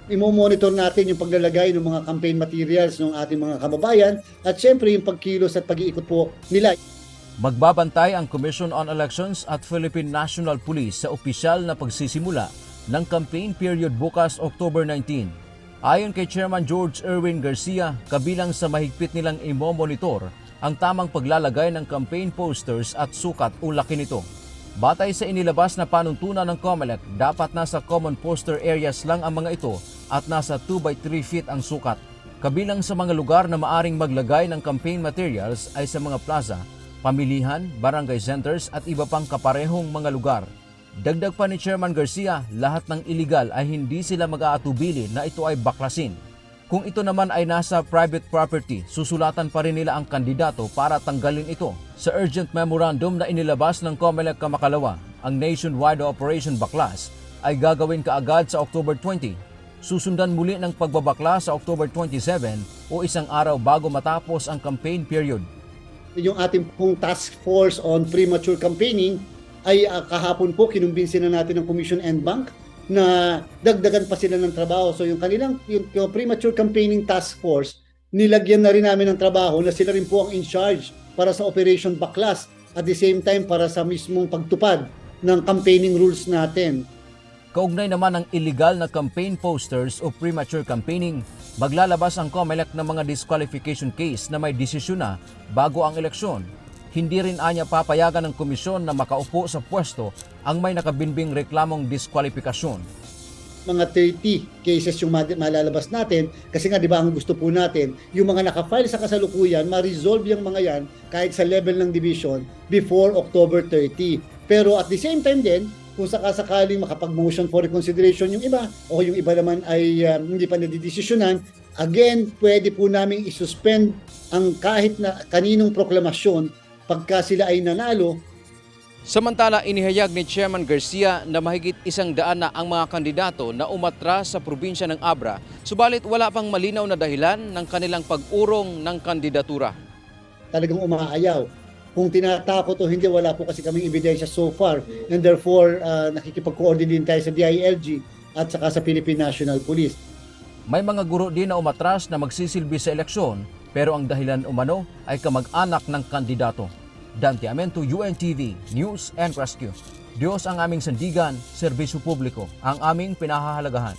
imo-monitor natin yung paglalagay ng mga campaign materials ng ating mga kababayan at syempre yung pagkilos at pag-iikot po nila. Magbabantay ang Commission on Elections at Philippine National Police sa opisyal na pagsisimula ng campaign period bukas October 19. Ayon kay Chairman George Erwin Garcia, kabilang sa mahigpit nilang imo-monitor ang tamang paglalagay ng campaign posters at sukat o laki nito. Batay sa inilabas na panuntunan ng COMELEC, dapat nasa common poster areas lang ang mga ito at nasa 2 by 3 feet ang sukat. Kabilang sa mga lugar na maaring maglagay ng campaign materials ay sa mga plaza, pamilihan, barangay centers at iba pang kaparehong mga lugar. Dagdag pa ni Chairman Garcia, lahat ng illegal ay hindi sila mag-aatubili na ito ay baklasin. Kung ito naman ay nasa private property, susulatan pa rin nila ang kandidato para tanggalin ito. Sa urgent memorandum na inilabas ng COMELEC kamakalawa, ang nationwide Operation Baklas ay gagawin kaagad sa October 20. Susundan muli ng pagbabakla sa October 27 o isang araw bago matapos ang campaign period. Yung ating pong task force on premature campaigning ay kahapon po kinumbinsin na natin ng Commission and Bank na dagdagan pa sila ng trabaho. So yung kanilang yung premature campaigning task force, nilagyan na rin namin ng trabaho na sila rin po ang in charge para sa Operation Baklas at the same time para sa mismong pagtupad ng campaigning rules natin. Kaugnay naman ng illegal na campaign posters o premature campaigning, maglalabas ang COMELEC ng mga disqualification case na may desisyon na bago ang eleksyon. Hindi rin anya papayagan ng komisyon na makaupo sa pwesto ang may nakabinbing reklamong diskwalifikasyon. Mga 30 cases yung malalabas natin kasi nga di ba ang gusto po natin yung mga nakafile sa kasalukuyan ma-resolve yung mga yan kahit sa level ng division before October 30. Pero at the same time din, kung sakasakaling makapag-motion for reconsideration yung iba o yung iba naman ay hindi pa nadidesisyonan, again, pwede po namin isuspend ang kahit na kaninong proklamasyon pagka sila ay nanalo. Samantala, inihayag ni Chairman Garcia na mahigit 100 na ang mga kandidato na umatras sa probinsya ng Abra, subalit wala pang malinaw na dahilan ng kanilang pag-urong ng kandidatura. Talagang umaayaw. Kung tinatakot o hindi, wala po kasi kaming ebidensya so far and therefore nakikipag-coordinate tayo sa DILG at saka sa Philippine National Police. May mga guro din na umatras na magsisilbi sa eleksyon pero ang dahilan umano ay kamag-anak ng kandidato. Dante Amento, UNTV, News and Rescue. Diyos ang aming sandigan, serbisyo publiko, ang aming pinahahalagahan.